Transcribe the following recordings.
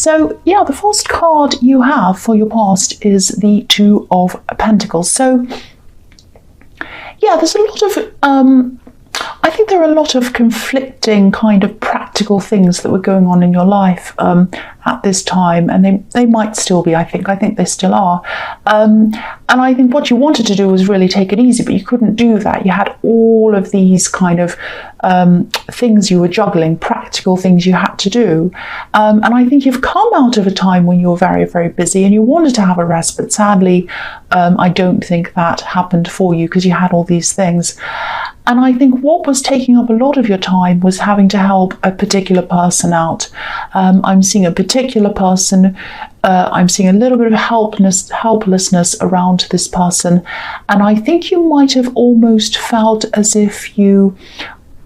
So yeah, the first card you have for your past is the Two of Pentacles. So yeah, there's a lot of I think there are a lot of conflicting kind of practical things that were going on in your life at this time, and they might still be. I think they still are. And I think what you wanted to do was really take it easy, but you couldn't do that. You had all of these kind of things you were juggling, practical things you had to do. And I think you've come out of a time when you were very, very busy and you wanted to have a rest, but sadly, I don't think that happened for you because you had all these things. And I think what was taking up a lot of your time was having to help a particular person out. I'm seeing a particular person, I'm seeing a little bit of helplessness around this person. And I think you might have almost felt as if you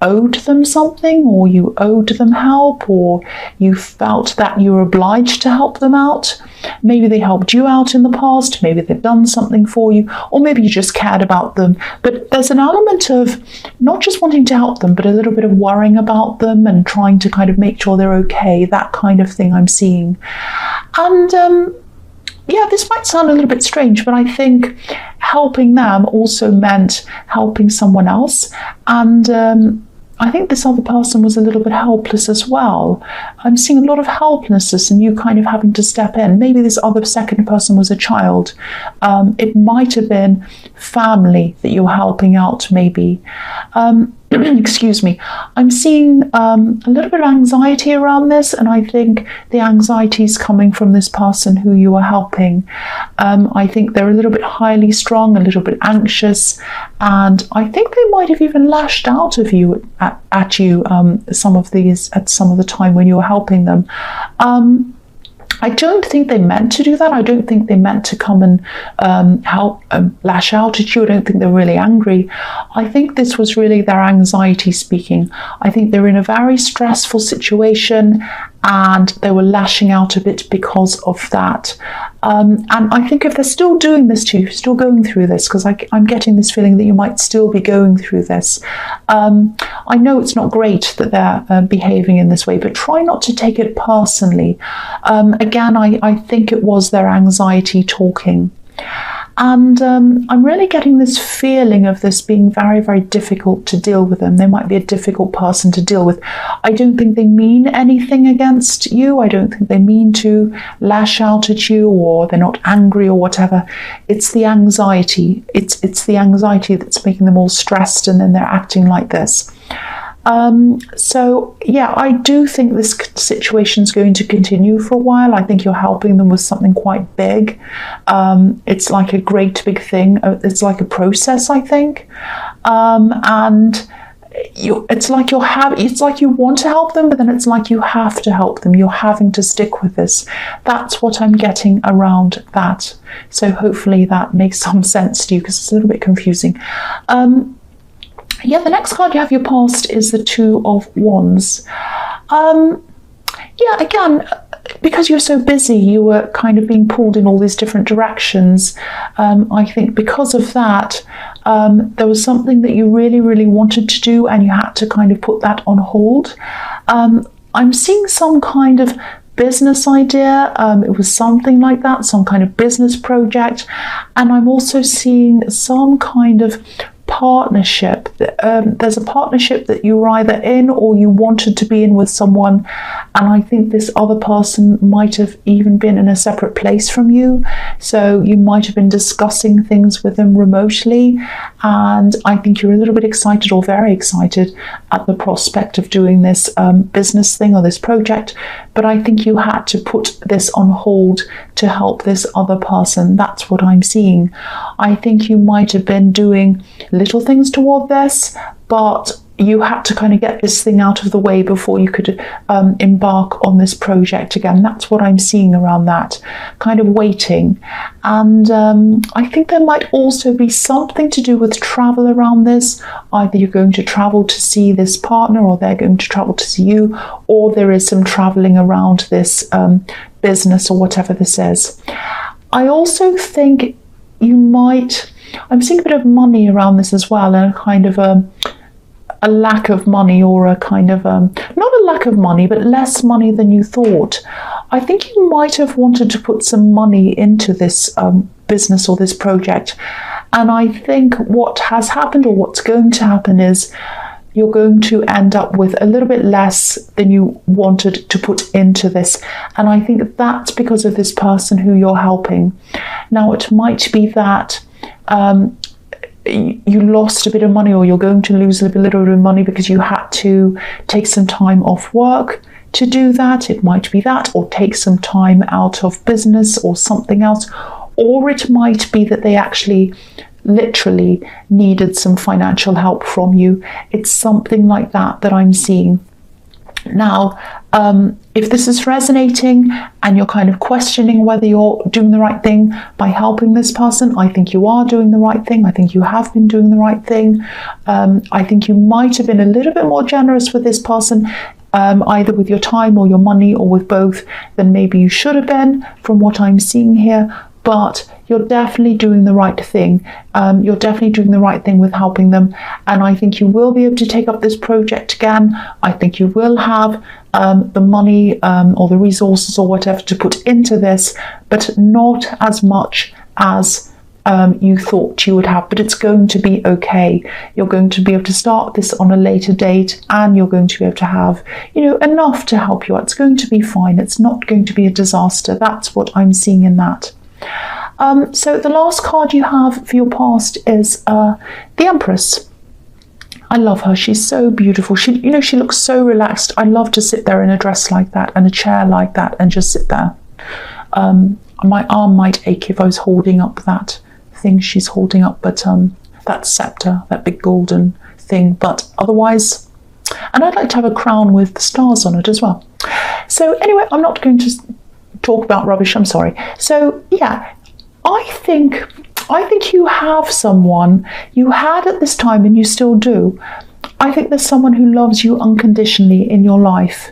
owed them something, or you owed them help, or you felt that you were obliged to help them out. Maybe they helped you out in the past, maybe they've done something for you, or maybe you just cared about them. But there's an element of not just wanting to help them, but a little bit of worrying about them and trying to kind of make sure they're okay, that kind of thing I'm seeing. And yeah, this might sound a little bit strange, but I think helping them also meant helping someone else. And I think this other person was a little bit helpless as well. I'm seeing a lot of helplessness and you kind of having to step in. Maybe this other second person was a child. It might have been family that you're helping out, maybe. Excuse me. I'm seeing a little bit of anxiety around this, and I think the anxiety is coming from this person who you are helping. I think they're a little bit highly strung, a little bit anxious, and I think they might have even lashed out of you at you some of the time when you were helping them. I don't think they meant to do that. I don't think they meant to come and lash out at you. I don't think they're really angry. I think this was really their anxiety speaking. I think they're in a very stressful situation and they were lashing out a bit because of that. And I think if they're still doing this to you, still going through this, because I'm getting this feeling that you might still be going through this. I know it's not great that they're behaving in this way, but try not to take it personally. Again, I think it was their anxiety talking. And I'm really getting this feeling of this being very, very difficult to deal with them. They might be a difficult person to deal with. I don't think they mean anything against you. I don't think they mean to lash out at you, or they're not angry or whatever. It's the anxiety. It's the anxiety that's making them all stressed, and then they're acting like this. So yeah, I do think this situation is going to continue for a while. I think you're helping them with something quite big. It's like a great big thing. It's like a process, I think. And it's like you want to help them, but then it's like you have to help them. You're having to stick with this. That's what I'm getting around that. So hopefully that makes some sense to you, because it's a little bit confusing. Yeah, the next card you have your past is the Two of Wands. Yeah, again, because you're so busy, you were kind of being pulled in all these different directions. I think because of that, there was something that you really, really wanted to do, and you had to kind of put that on hold. I'm seeing some kind of business idea. It was something like that, some kind of business project. And I'm also seeing some kind of partnership. There's a partnership that you were either in or you wanted to be in with someone, and I think this other person might have even been in a separate place from you, so you might have been discussing things with them remotely, and I think you're a little bit excited or very excited at the prospect of doing this business thing or this project, but I think you had to put this on hold to help this other person. That's what I'm seeing. I think you might have been doing little things toward this, but you had to kind of get this thing out of the way before you could embark on this project again. That's what I'm seeing around that, kind of waiting. And I think there might also be something to do with travel around this. Either you're going to travel to see this partner, or they're going to travel to see you, or there is some traveling around this business or whatever this is. I also think I'm seeing a bit of money around this as well, and a kind of a lack of money, or a kind of not a lack of money, but less money than you thought. I think you might have wanted to put some money into this business or this project. And I think what has happened, or what's going to happen, is you're going to end up with a little bit less than you wanted to put into this. And I think that's because of this person who you're helping. Now, it might be that you lost a bit of money, or you're going to lose a little bit of money because you had to take some time off work to do that. It might be that, or take some time out of business or something else. Or it might be that they actually literally needed some financial help from you. It's something like that I'm seeing. Now, if this is resonating and you're kind of questioning whether you're doing the right thing by helping this person, I think you are doing the right thing. I think you have been doing the right thing. I think you might have been a little bit more generous with this person, either with your time or your money, or with both, than maybe you should have been from what I'm seeing here. But you're definitely doing the right thing. You're definitely doing the right thing with helping them. And I think you will be able to take up this project again. I think you will have the money or the resources or whatever to put into this, but not as much as you thought you would have. But it's going to be okay. You're going to be able to start this on a later date, and you're going to be able to have, enough to help you out. It's going to be fine. It's not going to be a disaster. That's what I'm seeing in that. So the last card you have for your past is the Empress. I love her. She's so beautiful. She looks so relaxed. I love to sit there in a dress like that and a chair like that and just sit there. My arm might ache if I was holding up that thing she's holding up, but that scepter, that big golden thing. But otherwise, and I'd like to have a crown with the stars on it as well. So anyway, I'm not going to talk about rubbish, I'm sorry. So yeah, I think you have someone you had at this time, and you still do. I think there's someone who loves you unconditionally in your life,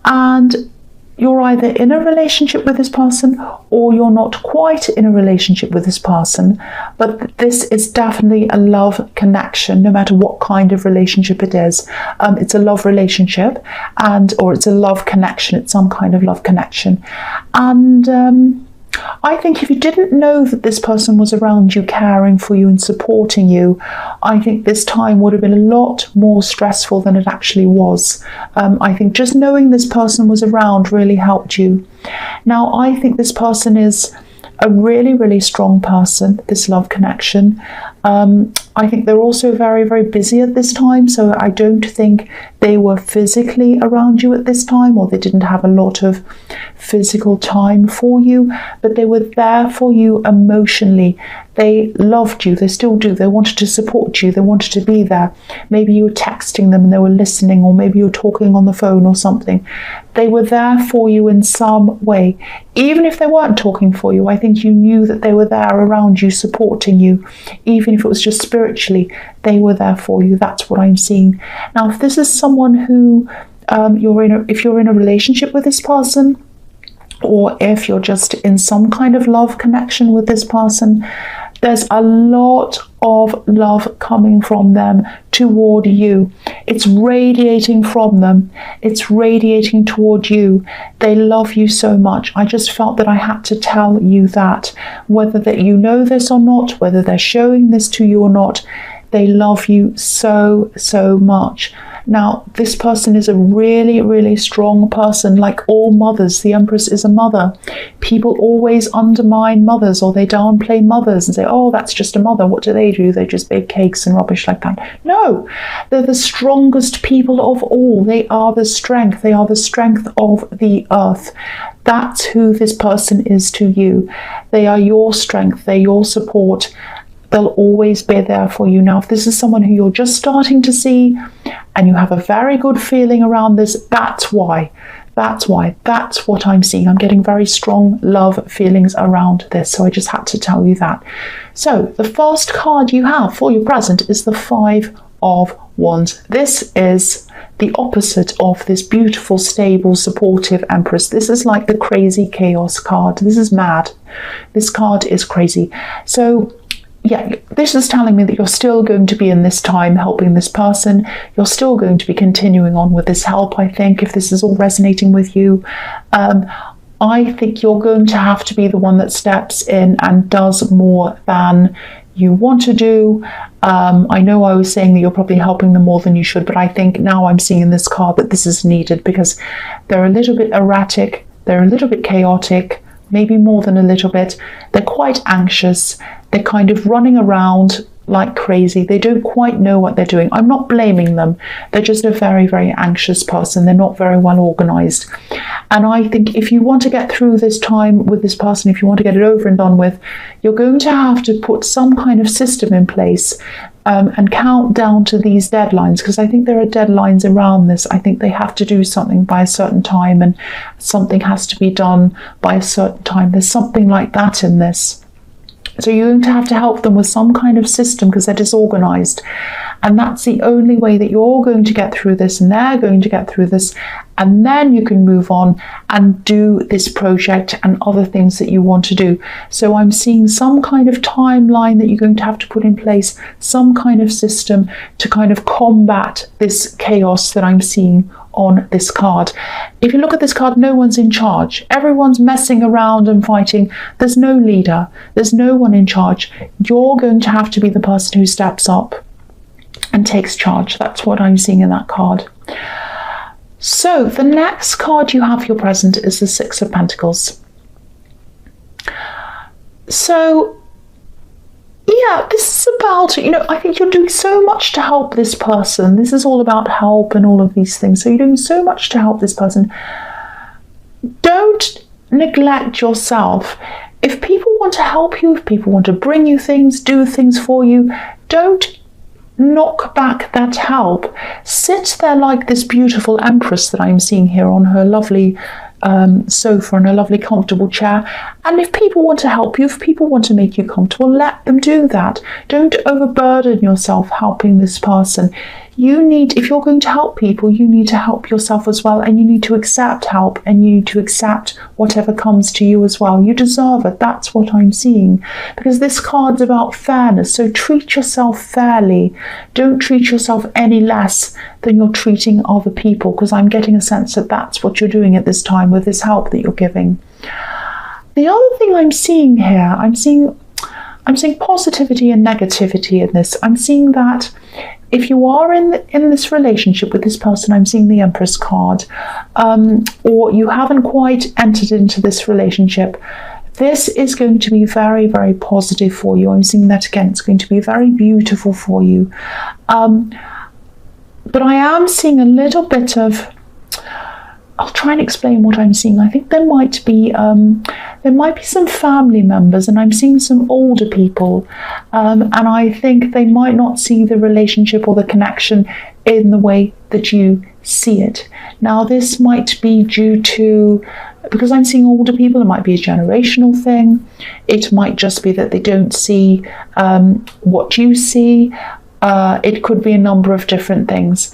and you're either in a relationship with this person or you're not quite in a relationship with this person, but this is definitely a love connection, no matter what kind of relationship it is. It's a love relationship, or it's a love connection. It's some kind of love connection. And I think if you didn't know that this person was around you, caring for you and supporting you, I think this time would have been a lot more stressful than it actually was. I think just knowing this person was around really helped you. Now, I think this person is a really, really strong person, this love connection. I think they're also very, very busy at this time, so I don't think they were physically around you at this time, or they didn't have a lot of physical time for you, but they were there for you emotionally. They loved you, they still do. They wanted to support you, they wanted to be there. Maybe you were texting them and they were listening, or maybe you were talking on the phone or something. They were there for you in some way. Even if they weren't talking for you, I think you knew that they were there around you, supporting you. Even if it was just spiritually, they were there for you. That's what I'm seeing. Now, if this is someone who if you're in a relationship with this person, or if you're just in some kind of love connection with this person, there's a lot of love coming from them toward you. It's radiating from them. It's radiating toward you. They love you so much. I just felt that I had to tell you that. Whether that you know this or not, whether they're showing this to you or not, they love you so, so much. Now, this person is a really, really strong person. Like all mothers, the Empress is a mother. People always undermine mothers, or they downplay mothers and say, oh, that's just a mother. What do? They just bake cakes and rubbish like that. No, they're the strongest people of all. They are the strength. They are the strength of the earth. That's who this person is to you. They are your strength. They're your support. They'll always be there for you. Now, if this is someone who you're just starting to see and you have a very good feeling around this, that's why. That's what I'm seeing. I'm getting very strong love feelings around this. So I just had to tell you that. So the first card you have for your present is the Five of Wands. This is the opposite of this beautiful, stable, supportive Empress. This is like the crazy chaos card. This is mad. This card is crazy. So yeah, this is telling me that you're still going to be in this time helping this person. You're still going to be continuing on with this help, I think, if this is all resonating with you. I think you're going to have to be the one that steps in and does more than you want to do. I know I was saying that you're probably helping them more than you should, but I think now I'm seeing in this card that this is needed because they're a little bit erratic, they're a little bit chaotic, maybe more than a little bit. They're quite anxious, they're kind of running around like crazy. They don't quite know what they're doing. I'm not blaming them. They're just a very, very anxious person. They're not very well organized. And I think if you want to get through this time with this person, if you want to get it over and done with, you're going to have to put some kind of system in place and count down to these deadlines, because I think there are deadlines around this. I think they have to do something by a certain time and something has to be done by a certain time. There's something like that in this. So you're going to have to help them with some kind of system because they're disorganized. And that's the only way that you're going to get through this and they're going to get through this. And then you can move on and do this project and other things that you want to do. So I'm seeing some kind of timeline that you're going to have to put in place, some kind of system to kind of combat this chaos that I'm seeing on this card. If you look at this card, no one's in charge. Everyone's messing around and fighting. There's no leader. There's no one in charge. You're going to have to be the person who steps up and takes charge. That's what I'm seeing in that card. So the next card you have for your present is the Six of Pentacles. So yeah, this is about, I think you're doing so much to help this person. This is all about help and all of these things. So you're doing so much to help this person. Don't neglect yourself. If people want to help you, if people want to bring you things, do things for you, don't knock back that help. Sit there like this beautiful empress that I'm seeing here on her lovely sofa and a lovely comfortable chair. And if people want to help you, if people want to make you comfortable, let them do that. Don't overburden yourself helping this person. If you're going to help people, you need to help yourself as well, and you need to accept help, and you need to accept whatever comes to you as well. You deserve it. That's what I'm seeing, because this card's about fairness. So treat yourself fairly. Don't treat yourself any less than you're treating other people, because I'm getting a sense that that's what you're doing at this time with this help that you're giving. The other thing I'm seeing here, I'm seeing positivity and negativity in this. I'm seeing that if you are in this relationship with this person, I'm seeing the Empress card, or you haven't quite entered into this relationship, this is going to be very, very positive for you. I'm seeing that again. It's going to be very beautiful for you. But I am seeing a little bit of, I'll try and explain what I'm seeing. I think there might be some family members, and I'm seeing some older people, and I think they might not see the relationship or the connection in the way that you see it. Now, this might be due to, because I'm seeing older people, it might be a generational thing. It might just be that they don't see what you see. It could be a number of different things.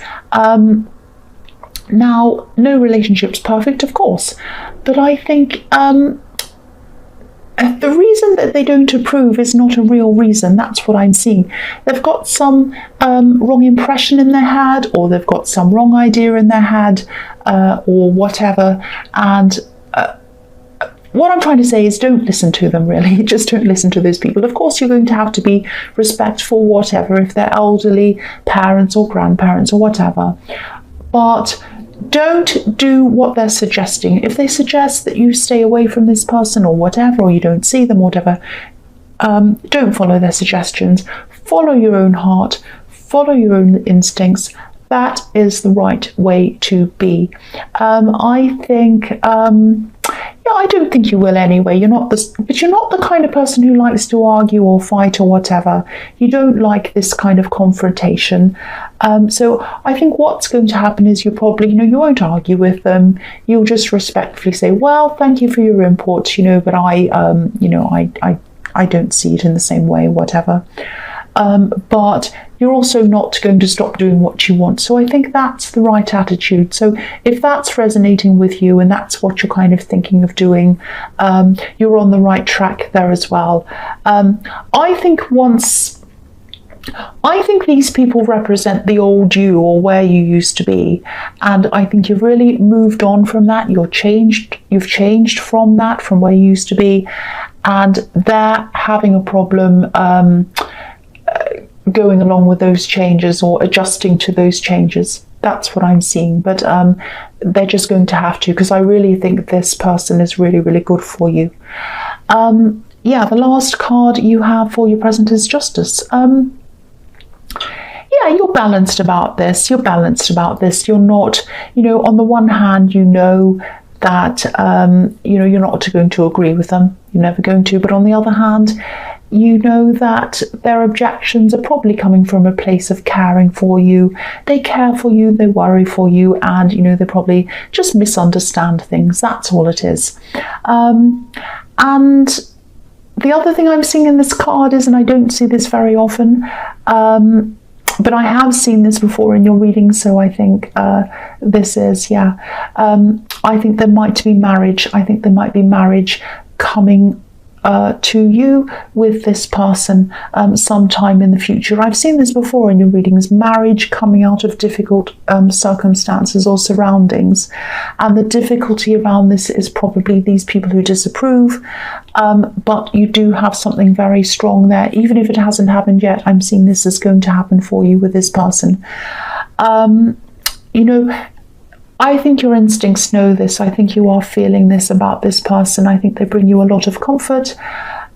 Now, no relationship's perfect, of course, but I think the reason that they don't approve is not a real reason. That's what I'm seeing. They've got some wrong impression in their head, or they've got some wrong idea in their head, or whatever. And what I'm trying to say is don't listen to them, really. Just don't listen to those people. Of course, you're going to have to be respectful, whatever, if they're elderly, parents or grandparents or whatever. But don't do what they're suggesting. If they suggest that you stay away from this person or whatever, or you don't see them or whatever, don't follow their suggestions. Follow your own heart. Follow your own instincts. That is the right way to be. I think... I don't think you will anyway. But you're not the kind of person who likes to argue or fight or whatever. You don't like this kind of confrontation. So I think what's going to happen is you probably, you won't argue with them. You'll just respectfully say, well, thank you for your input, but I don't see it in the same way, whatever. But you're also not going to stop doing what you want. So I think that's the right attitude. So if that's resonating with you and that's what you're kind of thinking of doing, you're on the right track there as well. I think once I think these people represent the old you, or where you used to be, and I think you've really moved on from that. You've changed from that, from where you used to be, and they're having a problem going along with those changes or adjusting to those changes. That's what I'm seeing, but they're just going to have to, because I really think this person is really, really good for you. Yeah, the last card you have for your present is Justice. Yeah, you're balanced about this. You're not, on the one hand, that, you're not going to agree with them. You're never going to. But on the other hand, you know that their objections are probably coming from a place of caring for you. They care for you, they worry for you, and, they probably just misunderstand things. That's all it is. And the other thing I'm seeing in this card is, and I don't see this very often, but I have seen this before in your reading, so I think this is, I think there might be marriage. I think there might be marriage coming to you with this person sometime in the future. I've seen this before in your readings, marriage coming out of difficult circumstances or surroundings. And the difficulty around this is probably these people who disapprove, but you do have something very strong there. Even if it hasn't happened yet, I'm seeing this is going to happen for you with this person. I think your instincts know this. I think you are feeling this about this person. I think they bring you a lot of comfort.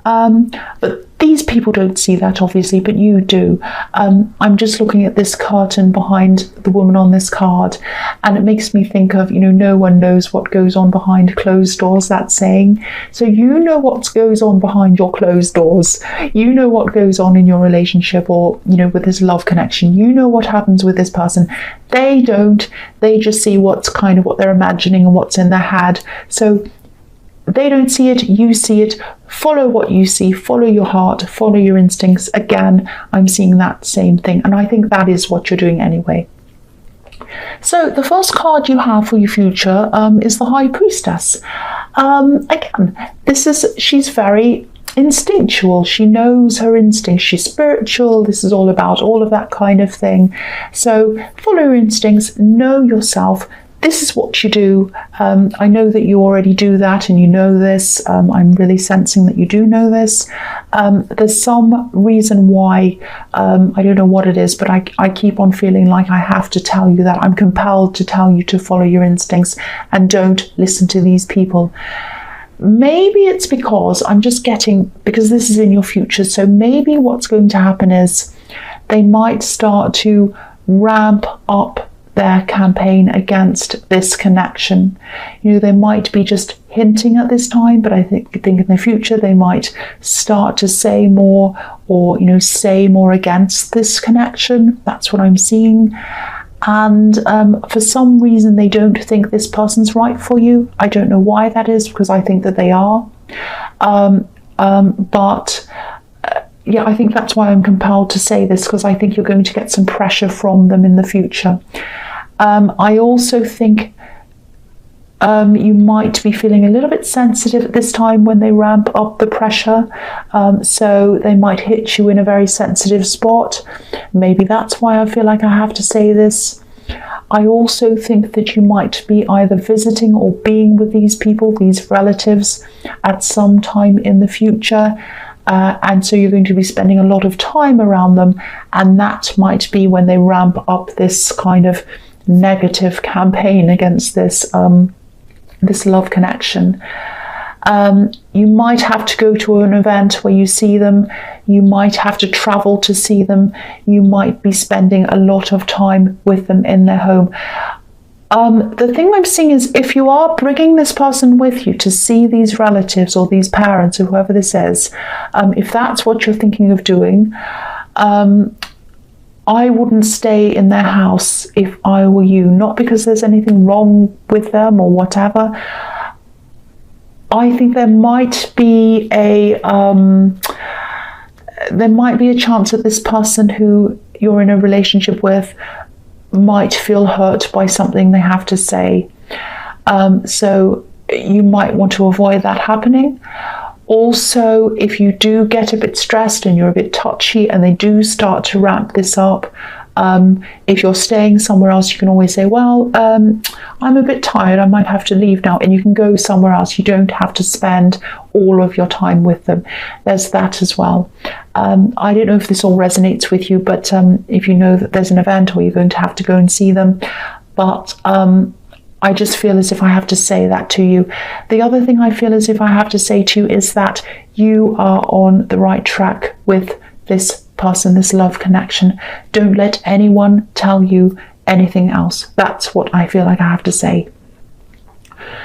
But these people don't see that, obviously, but you do. I'm just looking at this curtain behind the woman on this card, and it makes me think of, no one knows what goes on behind closed doors, that saying. So you know what goes on behind your closed doors. You know what goes on in your relationship, or, with this love connection. You know what happens with this person. They don't. They just see what's kind of what they're imagining and what's in their head. So they don't see it, you see it. Follow what you see, follow your heart, follow your instincts. Again, I'm seeing that same thing, and I think that is what you're doing anyway. So the first card you have for your future is the High Priestess. Again, she's very instinctual. She knows her instincts. She's spiritual. This is all about all of that kind of thing. So follow your instincts, know yourself. This is what you do. I know that you already do that, and you know this. I'm really sensing that you do know this. There's some reason why, I don't know what it is, but I keep on feeling like I have to tell you that. I'm compelled to tell you to follow your instincts and don't listen to these people. Maybe it's because because this is in your future, so maybe what's going to happen is they might start to ramp up their campaign against this connection. They might be just hinting at this time, but I think in the future they might start to say more, or say more against this connection. That's what I'm seeing. And for some reason they don't think this person's right for you. I don't know why that is, because I think that they are. Yeah, I think that's why I'm compelled to say this, because I think you're going to get some pressure from them in the future. I also think you might be feeling a little bit sensitive at this time when they ramp up the pressure. So they might hit you in a very sensitive spot. Maybe that's why I feel like I have to say this. I also think that you might be either visiting or being with these people, these relatives, at some time in the future. And so you're going to be spending a lot of time around them, and that might be when they ramp up this kind of negative campaign against this this love connection. You might have to go to an event where you see them. You might have to travel to see them. You might be spending a lot of time with them in their home. The thing I'm seeing is, if you are bringing this person with you to see these relatives or these parents or whoever this is, if that's what you're thinking of doing, I wouldn't stay in their house if I were you. Not because there's anything wrong with them or whatever. I think there might be a chance that this person who you're in a relationship with might feel hurt by something they have to say. So you might want to avoid that happening. Also, if you do get a bit stressed and you're a bit touchy and they do start to ramp this up, if you're staying somewhere else, you can always say, well, I'm a bit tired, I might have to leave now, and you can go somewhere else. You don't have to spend all of your time with them. There's that as well. I don't know if this all resonates with you, but if you know that there's an event or you're going to have to go and see them, but I just feel as if I have to say that to you. The other thing I feel as if I have to say to you is that you are on the right track with this person, this love connection. Don't let anyone tell you anything else. That's what I feel like I have to say.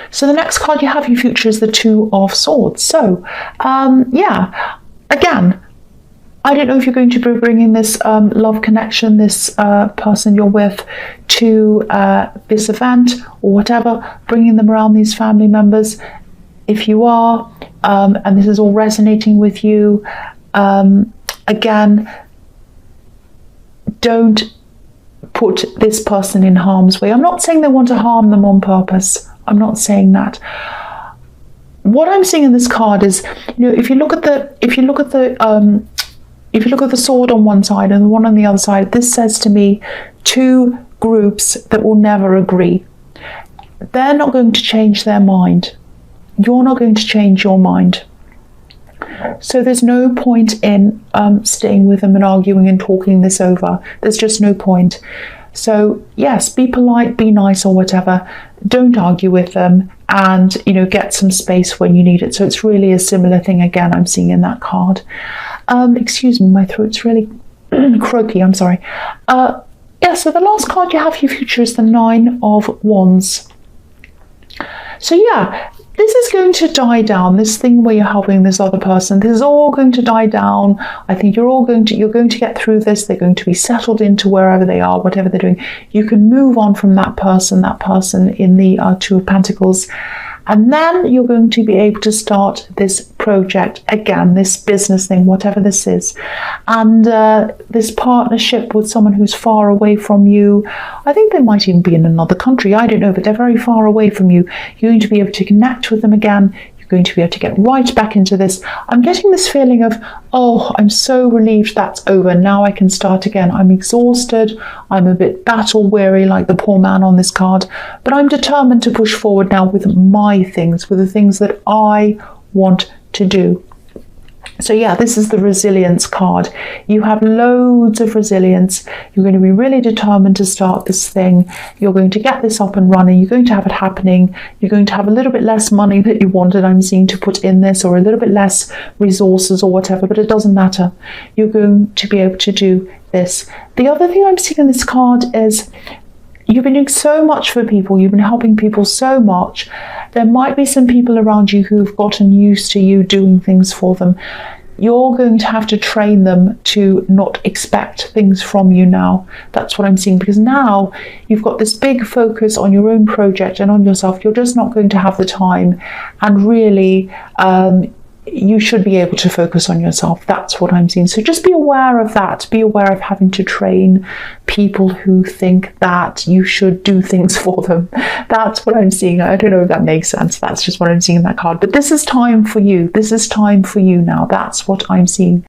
So the next card you have in your future is the Two of Swords. So yeah, again, I don't know if you're going to be bringing this love connection, this person you're with, to this event or whatever, bringing them around, these family members. If you are, and this is all resonating with you, again, don't put this person in harm's way. I'm not saying they want to harm them on purpose. I'm not saying that. What I'm seeing in this card is, you know, if you look at the sword on one side and the one on the other side, this says to me two groups that will never agree. They're not going to change their mind. You're not going to change your mind. So there's no point in staying with them and arguing and talking this over. There's just no point. So yes, be polite, be nice or whatever. Don't argue with them, and, you know, get some space when you need it. So it's really a similar thing again I'm seeing in that card. Excuse me, my throat's really croaky, I'm sorry. Yeah, so the last card you have for your future is the Nine of Wands. So yeah, this is going to die down. This thing where you're helping this other person, this is all going to die down. I think you're going to get through this. They're going to be settled into wherever they are, whatever they're doing. You can move on from that person in the Two of Pentacles. And then you're going to be able to start this project again, this business thing, whatever this is. And this partnership with someone who's far away from you. I think they might even be in another country. I don't know, but they're very far away from you. You're going to be able to connect with them again. You're going to be able to get right back into this. I'm getting this feeling of, oh, I'm so relieved that's over. Now I can start again. I'm exhausted. I'm a bit battle weary, like the poor man on this card, but I'm determined to push forward now with my things, with the things that I want to do. So yeah, this is the resilience card. You have loads of resilience. You're going to be really determined to start this thing. You're going to get this up and running. You're going to have it happening. You're going to have a little bit less money that you wanted, I'm seeing, to put in this, or a little bit less resources or whatever, but it doesn't matter. You're going to be able to do this. The other thing I'm seeing in this card is you've been doing so much for people. You've been helping people so much. There might be some people around you who've gotten used to you doing things for them. You're going to have to train them to not expect things from you now. That's what I'm seeing, because now you've got this big focus on your own project and on yourself. You're just not going to have the time, and really you should be able to focus on yourself. That's what I'm seeing. So just be aware of that. Be aware of having to train people who think that you should do things for them. That's what I'm seeing. I don't know if that makes sense. That's just what I'm seeing in that card. But this is time for you. This is time for you now. That's what I'm seeing.